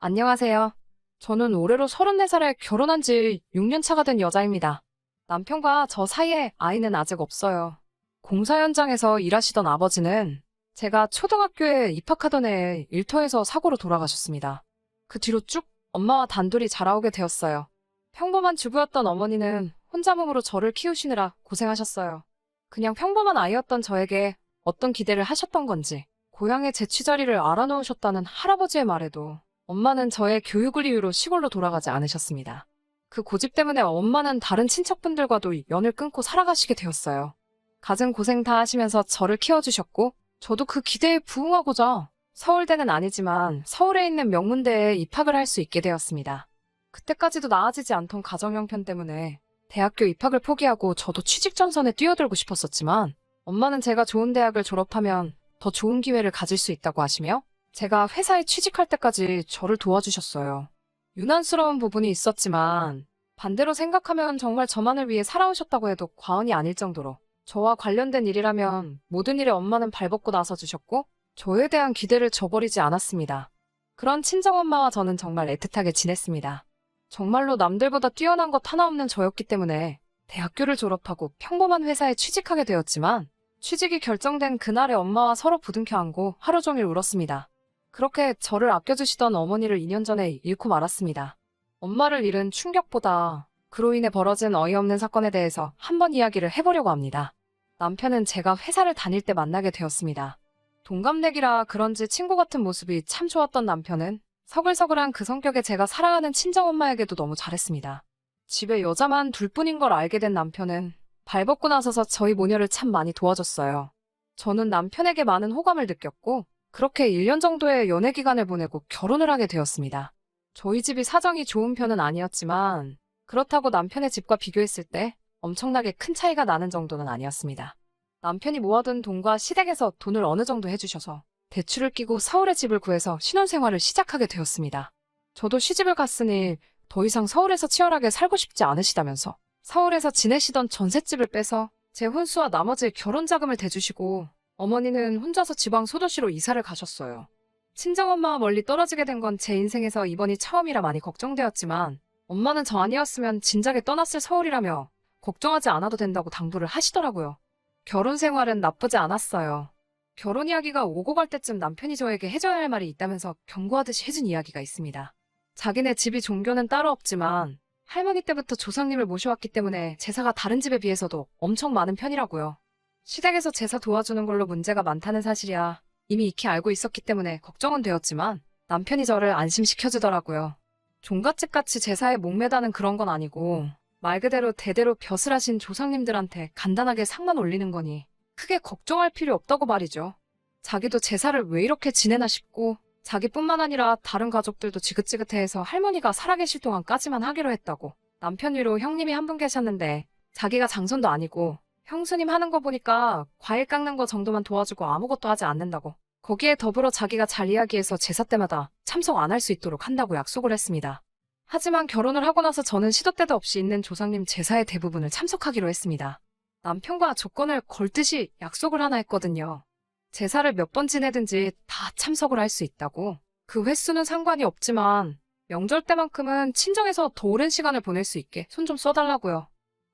안녕하세요. 저는 올해로 34살에 결혼한 지 6년 차가 된 여자입니다. 남편과 저 사이에 아이는 아직 없어요. 공사 현장에서 일하시던 아버지는 제가 초등학교에 입학하던 해에 일터에서 사고로 돌아가셨습니다. 그 뒤로 쭉 엄마와 단둘이 자라오게 되었어요. 평범한 주부였던 어머니는 혼자 몸으로 저를 키우시느라 고생하셨어요. 그냥 평범한 아이였던 저에게 어떤 기대를 하셨던 건지 고향의 재취자리를 알아놓으셨다는 할아버지의 말에도 엄마는 저의 교육을 이유로 시골로 돌아가지 않으셨습니다. 그 고집 때문에 엄마는 다른 친척분들과도 연을 끊고 살아가시게 되었어요. 갖은 고생 다 하시면서 저를 키워주셨고 저도 그 기대에 부응하고자 서울대는 아니지만 서울에 있는 명문대에 입학을 할 수 있게 되었습니다. 그때까지도 나아지지 않던 가정 형편 때문에 대학교 입학을 포기하고 저도 취직 전선에 뛰어들고 싶었었지만 엄마는 제가 좋은 대학을 졸업하면 더 좋은 기회를 가질 수 있다고 하시며 제가 회사에 취직할 때까지 저를 도와주셨어요. 유난스러운 부분이 있었지만 반대로 생각하면 정말 저만을 위해 살아오셨다고 해도 과언이 아닐 정도로 저와 관련된 일이라면 모든 일에 엄마는 발벗고 나서주셨고 저에 대한 기대를 저버리지 않았습니다. 그런 친정엄마와 저는 정말 애틋하게 지냈습니다. 정말로 남들보다 뛰어난 것 하나 없는 저였기 때문에 대학교를 졸업하고 평범한 회사에 취직하게 되었지만 취직이 결정된 그날에 엄마와 서로 부둥켜 안고 하루 종일 울었습니다. 그렇게 저를 아껴주시던 어머니를 2년 전에 잃고 말았습니다. 엄마를 잃은 충격보다 그로 인해 벌어진 어이없는 사건에 대해서 한번 이야기를 해보려고 합니다. 남편은 제가 회사를 다닐 때 만나게 되었습니다. 동갑내기라 그런지 친구 같은 모습이 참 좋았던 남편은 서글서글한 그 성격에 제가 사랑하는 친정엄마에게도 너무 잘했습니다. 집에 여자만 둘뿐인 걸 알게 된 남편은 발벗고 나서서 저희 모녀를 참 많이 도와줬어요. 저는 남편에게 많은 호감을 느꼈고 그렇게 1년 정도의 연애 기간을 보내고 결혼을 하게 되었습니다. 저희 집이 사정이 좋은 편은 아니었지만 그렇다고 남편의 집과 비교했을 때 엄청나게 큰 차이가 나는 정도는 아니었습니다. 남편이 모아둔 돈과 시댁에서 돈을 어느 정도 해주셔서 대출을 끼고 서울에 집을 구해서 신혼생활을 시작하게 되었습니다. 저도 시집을 갔으니 더 이상 서울에서 치열하게 살고 싶지 않으시다면서 서울에서 지내시던 전셋집을 빼서 제 혼수와 나머지 결혼 자금을 대주시고 어머니는 혼자서 지방 소도시로 이사를 가셨어요. 친정엄마와 멀리 떨어지게 된 건 제 인생에서 이번이 처음이라 많이 걱정되었지만 엄마는 저 아니었으면 진작에 떠났을 서울이라며 걱정하지 않아도 된다고 당부를 하시더라고요. 결혼 생활은 나쁘지 않았어요. 결혼 이야기가 오고 갈 때쯤 남편이 저에게 해줘야 할 말이 있다면서 경고하듯이 해준 이야기가 있습니다. 자기네 집이 종교는 따로 없지만 할머니 때부터 조상님을 모셔왔기 때문에 제사가 다른 집에 비해서도 엄청 많은 편이라고요. 시댁에서 제사 도와주는 걸로 문제가 많다는 사실이야 이미 익히 알고 있었기 때문에 걱정은 되었지만 남편이 저를 안심시켜주더라고요. 종갓집같이 제사에 목매다는 그런 건 아니고 말 그대로 대대로 벼슬 하신 조상님들한테 간단하게 상만 올리는 거니 크게 걱정할 필요 없다고 말이죠. 자기도 제사를 왜 이렇게 지내나 싶고 자기뿐만 아니라 다른 가족들도 지긋지긋해해서 할머니가 살아계실 동안까지만 하기로 했다고. 남편 위로 형님이 한 분 계셨는데 자기가 장손도 아니고 형수님 하는 거 보니까 과일 깎는 거 정도만 도와주고 아무것도 하지 않는다고. 거기에 더불어 자기가 잘 이야기해서 제사 때마다 참석 안 할 수 있도록 한다고 약속을 했습니다. 하지만 결혼을 하고 나서 저는 시도 때도 없이 있는 조상님 제사의 대부분을 참석하기로 했습니다. 남편과 조건을 걸듯이 약속을 하나 했거든요. 제사를 몇 번 지내든지 다 참석을 할 수 있다고. 그 횟수는 상관이 없지만 명절 때만큼은 친정에서 더 오랜 시간을 보낼 수 있게 손 좀 써달라고요.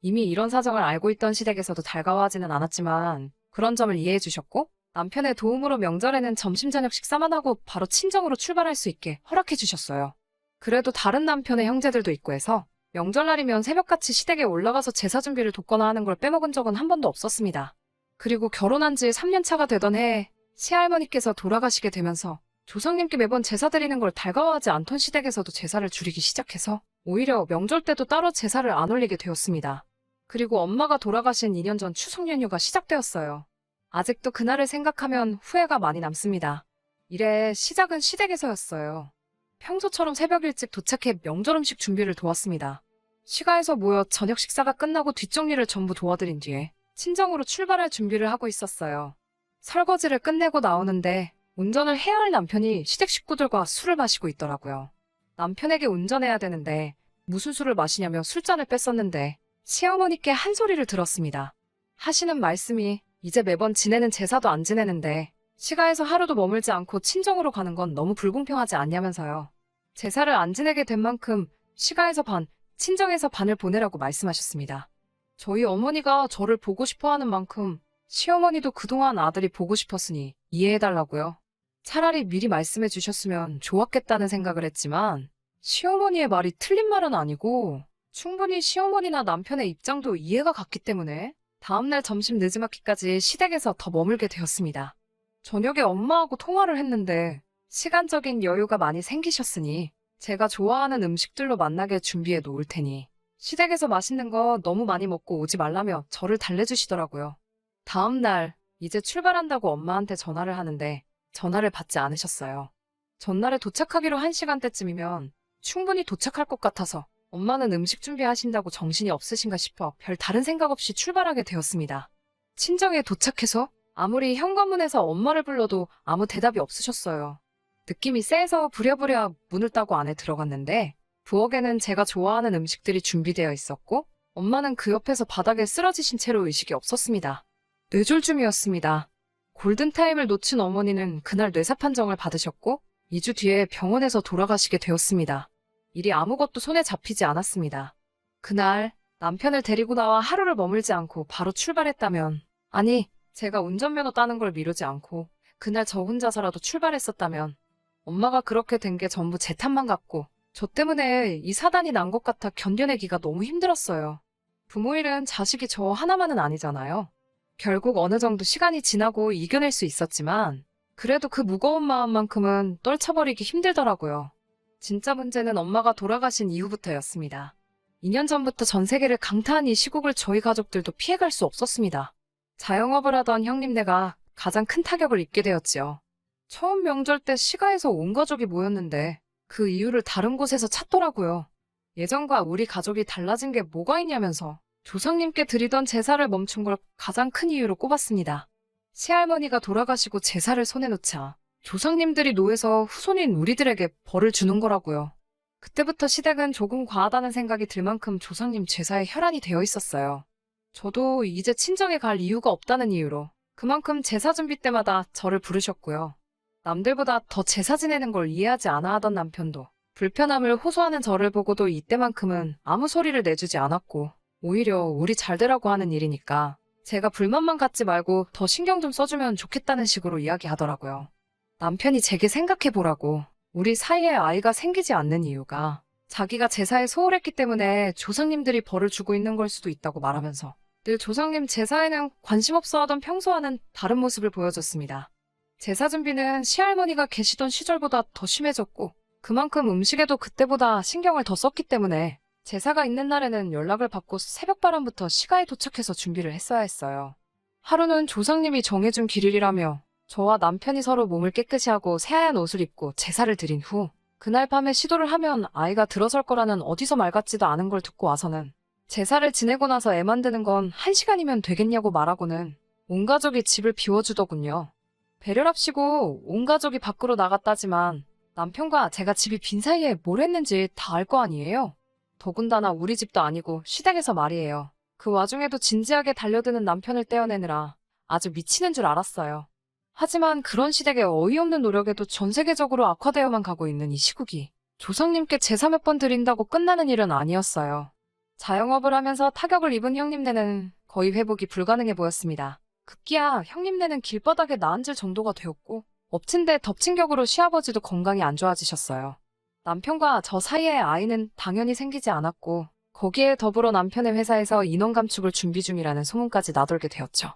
이미 이런 사정을 알고 있던 시댁에서도 달가워하지는 않았지만 그런 점을 이해해 주셨고 남편의 도움으로 명절에는 점심 저녁 식사만 하고 바로 친정으로 출발할 수 있게 허락해 주셨어요. 그래도 다른 남편의 형제들도 있고 해서 명절날이면 새벽같이 시댁에 올라가서 제사 준비를 돕거나 하는 걸 빼먹은 적은 한 번도 없었습니다. 그리고 결혼한 지 3년 차가 되던 해에 시할머니께서 돌아가시게 되면서 조상님께 매번 제사 드리는 걸 달가워하지 않던 시댁에서도 제사를 줄이기 시작해서 오히려 명절 때도 따로 제사를 안 올리게 되었습니다. 그리고 엄마가 돌아가신 2년 전 추석 연휴가 시작되었어요. 아직도 그날을 생각하면 후회가 많이 남습니다. 이래 시작은 시댁에서였어요. 평소처럼 새벽 일찍 도착해 명절 음식 준비를 도왔습니다. 시가에서 모여 저녁 식사가 끝나고 뒷정리를 전부 도와드린 뒤에 친정으로 출발할 준비를 하고 있었어요. 설거지를 끝내고 나오는데 운전을 해야 할 남편이 시댁 식구들과 술을 마시고 있더라고요. 남편에게 운전해야 되는데 무슨 술을 마시냐며 술잔을 뺐었는데 시어머니께 한 소리를 들었습니다. 하시는 말씀이 이제 매번 지내는 제사도 안 지내는데 시가에서 하루도 머물지 않고 친정으로 가는 건 너무 불공평하지 않냐면서요. 제사를 안 지내게 된 만큼 시가에서 반, 친정에서 반을 보내라고 말씀하셨습니다. 저희 어머니가 저를 보고 싶어 하는 만큼 시어머니도 그동안 아들이 보고 싶었으니 이해해달라고요. 차라리 미리 말씀해 주셨으면 좋았겠다는 생각을 했지만 시어머니의 말이 틀린 말은 아니고 충분히 시어머니나 남편의 입장도 이해가 갔기 때문에 다음날 점심 늦지막히까지 시댁에서 더 머물게 되었습니다. 저녁에 엄마하고 통화를 했는데 시간적인 여유가 많이 생기셨으니 제가 좋아하는 음식들로 만나게 준비해 놓을 테니 시댁에서 맛있는 거 너무 많이 먹고 오지 말라며 저를 달래주시더라고요. 다음날 이제 출발한다고 엄마한테 전화를 하는데 전화를 받지 않으셨어요. 전날에 도착하기로 1시간대쯤이면 충분히 도착할 것 같아서 엄마는 음식 준비하신다고 정신이 없으신가 싶어 별 다른 생각 없이 출발하게 되었습니다. 친정에 도착해서 아무리 현관문에서 엄마를 불러도 아무 대답이 없으셨어요. 느낌이 쎄해서 부랴부랴 문을 따고 안에 들어갔는데 부엌에는 제가 좋아하는 음식들이 준비되어 있었고 엄마는 그 옆에서 바닥에 쓰러지신 채로 의식이 없었습니다. 뇌졸중이었습니다. 골든타임을 놓친 어머니는 그날 뇌사 판정을 받으셨고 2주 뒤에 병원에서 돌아가시게 되었습니다. 일이 아무것도 손에 잡히지 않았습니다. 그날 남편을 데리고 나와 하루를 머물지 않고 바로 출발했다면, 아니 제가 운전면허 따는 걸 미루지 않고 그날 저 혼자서라도 출발했었다면 엄마가 그렇게 된 게 전부 제 탓만 같고 저 때문에 이 사단이 난 것 같아 견뎌내기가 너무 힘들었어요. 부모 일은 자식이 저 하나만은 아니잖아요. 결국 어느 정도 시간이 지나고 이겨낼 수 있었지만 그래도 그 무거운 마음만큼은 떨쳐버리기 힘들더라고요. 진짜 문제는 엄마가 돌아가신 이후부터였습니다. 2년 전부터 전 세계를 강타한 이 시국을 저희 가족들도 피해갈 수 없었습니다. 자영업을 하던 형님네가 가장 큰 타격을 입게 되었지요. 처음 명절 때 시가에서 온 가족이 모였는데 그 이유를 다른 곳에서 찾더라고요. 예전과 우리 가족이 달라진 게 뭐가 있냐면서 조상님께 드리던 제사를 멈춘 걸 가장 큰 이유로 꼽았습니다. 시할머니가 돌아가시고 제사를 손에 놓자 조상님들이 노해서 후손인 우리들에게 벌을 주는 거라고요. 그때부터 시댁은 조금 과하다는 생각이 들 만큼 조상님 제사에 혈안이 되어 있었어요. 저도 이제 친정에 갈 이유가 없다는 이유로 그만큼 제사 준비 때마다 저를 부르셨고요. 남들보다 더 제사 지내는 걸 이해하지 않아 하던 남편도 불편함을 호소하는 저를 보고도 이때만큼은 아무 소리를 내주지 않았고 오히려 우리 잘 되라고 하는 일이니까 제가 불만만 갖지 말고 더 신경 좀 써주면 좋겠다는 식으로 이야기하더라고요. 남편이 제게 생각해보라고 우리 사이에 아이가 생기지 않는 이유가 자기가 제사에 소홀했기 때문에 조상님들이 벌을 주고 있는 걸 수도 있다고 말하면서 늘 조상님 제사에는 관심 없어 하던 평소와는 다른 모습을 보여줬습니다. 제사 준비는 시할머니가 계시던 시절보다 더 심해졌고 그만큼 음식에도 그때보다 신경을 더 썼기 때문에 제사가 있는 날에는 연락을 받고 새벽바람부터 시가에 도착해서 준비를 했어야 했어요. 하루는 조상님이 정해준 길일이라며 저와 남편이 서로 몸을 깨끗이 하고 새하얀 옷을 입고 제사를 드린 후 그날 밤에 시도를 하면 아이가 들어설 거라는 어디서 말 같지도 않은 걸 듣고 와서는 제사를 지내고 나서 애 만드는 건 1시간이면 되겠냐고 말하고는 온 가족이 집을 비워주더군요. 배려랍시고 온 가족이 밖으로 나갔다지만 남편과 제가 집이 빈 사이에 뭘 했는지 다 알 거 아니에요. 더군다나 우리 집도 아니고 시댁에서 말이에요. 그 와중에도 진지하게 달려드는 남편을 떼어내느라 아주 미치는 줄 알았어요. 하지만 그런 시댁의 어이없는 노력에도 전 세계적으로 악화되어만 가고 있는 이 시국이 조상님께 제사 몇 번 드린다고 끝나는 일은 아니었어요. 자영업을 하면서 타격을 입은 형님네는 거의 회복이 불가능해 보였습니다. 급기야 형님네는 길바닥에 나앉을 정도가 되었고 엎친 데 덮친 격으로 시아버지도 건강이 안 좋아지셨어요. 남편과 저 사이에 아이는 당연히 생기지 않았고 거기에 더불어 남편의 회사에서 인원 감축을 준비 중이라는 소문까지 나돌게 되었죠.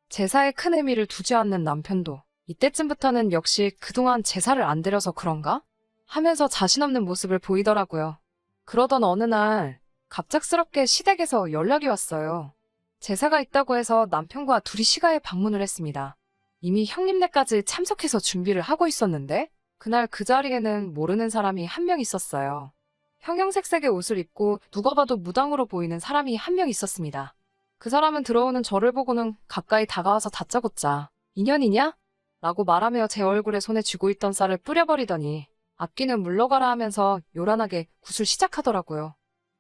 제사에 큰 의미를 두지 않는 남편도 이때쯤부터는 역시 그동안 제사를 안 드려서 그런가? 하면서 자신 없는 모습을 보이더라고요. 그러던 어느 날 갑작스럽게 시댁에서 연락이 왔어요. 제사가 있다고 해서 남편과 둘이 시가에 방문을 했습니다. 이미 형님네까지 참석해서 준비를 하고 있었는데 그날 그 자리에는 모르는 사람이 한 명 있었어요. 형형색색의 옷을 입고 누가 봐도 무당으로 보이는 사람이 한 명 있었습니다. 그 사람은 들어오는 저를 보고는 가까이 다가와서 다짜고짜 인연이냐? 라고 말하며 제 얼굴에 손에 쥐고 있던 쌀을 뿌려버리더니 악기는 물러가라 하면서 요란하게 굿을 시작하더라고요.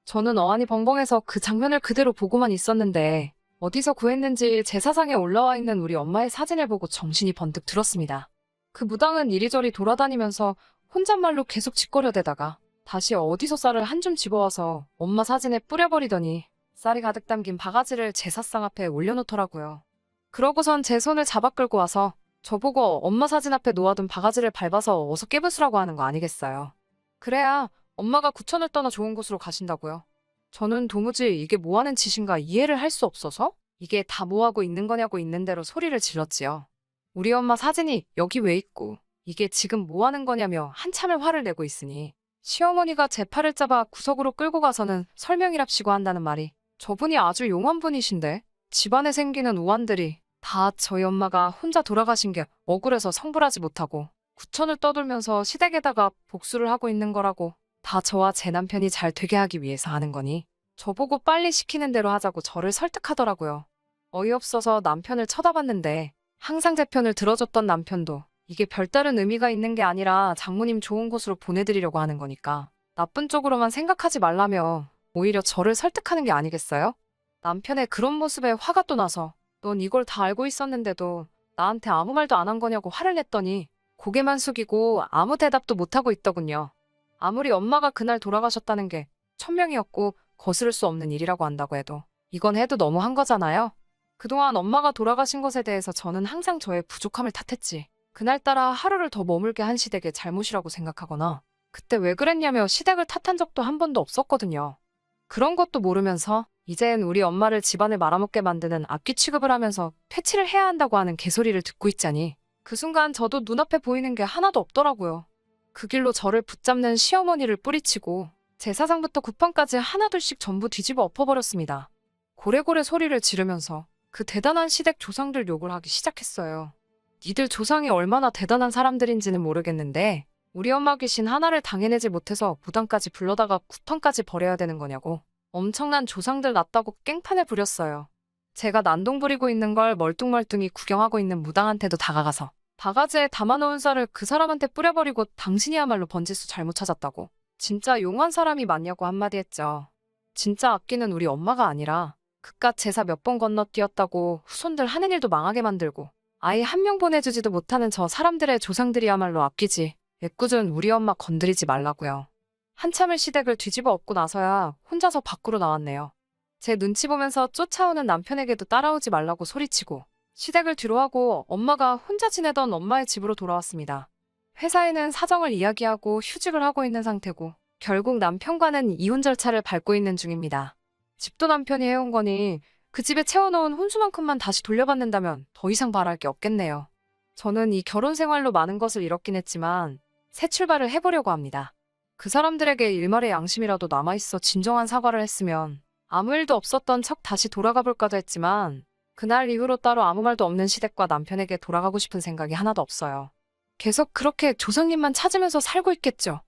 저는 어안이 벙벙해서 그 장면을 그대로 보고만 있었는데 어디서 구했는지 제사상에 올라와 있는 우리 엄마의 사진을 보고 정신이 번뜩 들었습니다. 그 무당은 이리저리 돌아다니면서 혼잣말로 계속 짓거려대다가 다시 어디서 쌀을 한 줌 집어와서 엄마 사진에 뿌려버리더니 쌀이 가득 담긴 바가지를 제사상 앞에 올려놓더라고요. 그러고선 제 손을 잡아 끌고 와서 저보고 엄마 사진 앞에 놓아둔 바가지를 밟아서 어서 깨부수라고 하는 거 아니겠어요. 그래야 엄마가 구천을 떠나 좋은 곳으로 가신다고요. 저는 도무지 이게 뭐하는 짓인가 이해를 할 수 없어서 이게 다 뭐하고 있는 거냐고 있는 대로 소리를 질렀지요. 우리 엄마 사진이 여기 왜 있고 이게 지금 뭐하는 거냐며 한참을 화를 내고 있으니 시어머니가 제 팔을 잡아 구석으로 끌고 가서는 설명이랍시고 한다는 말이 저분이 아주 용한 분이신데 집안에 생기는 우환들이 다 저희 엄마가 혼자 돌아가신 게 억울해서 성불하지 못하고 구천을 떠돌면서 시댁에다가 복수를 하고 있는 거라고 다 저와 제 남편이 잘 되게 하기 위해서 하는 거니 저보고 빨리 시키는 대로 하자고 저를 설득하더라고요. 어이없어서 남편을 쳐다봤는데 항상 제 편을 들어줬던 남편도 이게 별다른 의미가 있는 게 아니라 장모님 좋은 곳으로 보내드리려고 하는 거니까 나쁜 쪽으로만 생각하지 말라며 오히려 저를 설득하는 게 아니겠어요? 남편의 그런 모습에 화가 또 나서 넌 이걸 다 알고 있었는데도 나한테 아무 말도 안 한 거냐고 화를 냈더니 고개만 숙이고 아무 대답도 못하고 있더군요. 아무리 엄마가 그날 돌아가셨다는 게 천명이었고 거스를 수 없는 일이라고 한다고 해도 이건 해도 너무한 거잖아요. 그동안 엄마가 돌아가신 것에 대해서 저는 항상 저의 부족함을 탓했지. 그날따라 하루를 더 머물게 한 시댁의 잘못이라고 생각하거나 그때 왜 그랬냐며 시댁을 탓한 적도 한 번도 없었거든요. 그런 것도 모르면서 이젠 우리 엄마를 집안을 말아먹게 만드는 악귀 취급을 하면서 퇴치를 해야 한다고 하는 개소리를 듣고 있자니 그 순간 저도 눈앞에 보이는 게 하나도 없더라고요. 그 길로 저를 붙잡는 시어머니를 뿌리치고 제사상부터 구판까지 하나둘씩 전부 뒤집어 엎어버렸습니다. 고래고래 소리를 지르면서 그 대단한 시댁 조상들 욕을 하기 시작했어요. 니들 조상이 얼마나 대단한 사람들인지는 모르겠는데 우리 엄마 귀신 하나를 당해내지 못해서 무당까지 불러다가 구판까지 버려야 되는 거냐고 엄청난 조상들 났다고 깽판을 부렸어요. 제가 난동 부리고 있는 걸 멀뚱멀뚱히 구경하고 있는 무당한테도 다가가서 바가지에 담아놓은 쌀을 그 사람한테 뿌려버리고 당신이야말로 번지수 잘못 찾았다고 진짜 용한 사람이 맞냐고 한마디 했죠. 진짜 악귀는 우리 엄마가 아니라 그깟 제사 몇 번 건너뛰었다고 후손들 하는 일도 망하게 만들고 아이 한 명 보내주지도 못하는 저 사람들의 조상들이야말로 악귀지. 애꿎은 우리 엄마 건드리지 말라고요. 한참을 시댁을 뒤집어 엎고 나서야 혼자서 밖으로 나왔네요. 제 눈치 보면서 쫓아오는 남편에게도 따라오지 말라고 소리치고 시댁을 뒤로하고 엄마가 혼자 지내던 엄마의 집으로 돌아왔습니다. 회사에는 사정을 이야기하고 휴직을 하고 있는 상태고 결국 남편과는 이혼 절차를 밟고 있는 중입니다. 집도 남편이 해온 거니 그 집에 채워놓은 혼수만큼만 다시 돌려받는다면 더 이상 바랄 게 없겠네요. 저는 이 결혼 생활로 많은 것을 잃었긴 했지만 새 출발을 해보려고 합니다. 그 사람들에게 일말의 양심이라도 남아있어 진정한 사과를 했으면 아무 일도 없었던 척 다시 돌아가 볼까도 했지만 그날 이후로 따로 아무 말도 없는 시댁과 남편에게 돌아가고 싶은 생각이 하나도 없어요. 계속 그렇게 조상님만 찾으면서 살고 있겠죠.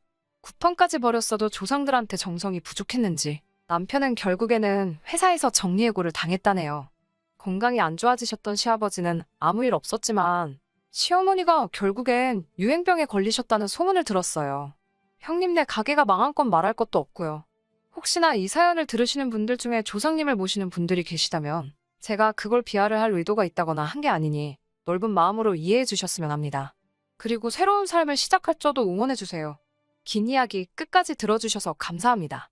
구판까지 버렸어도 조상들한테 정성이 부족했는지 남편은 결국에는 회사에서 정리해고를 당했다네요. 건강이 안 좋아지셨던 시아버지는 아무 일 없었지만 시어머니가 결국엔 유행병에 걸리셨다는 소문을 들었어요. 형님네 가게가 망한 건 말할 것도 없고요. 혹시나 이 사연을 들으시는 분들 중에 조상님을 모시는 분들이 계시다면 제가 그걸 비하를 할 의도가 있다거나 한 게 아니니 넓은 마음으로 이해해 주셨으면 합니다. 그리고 새로운 삶을 시작할 저도 응원해 주세요. 긴 이야기 끝까지 들어주셔서 감사합니다.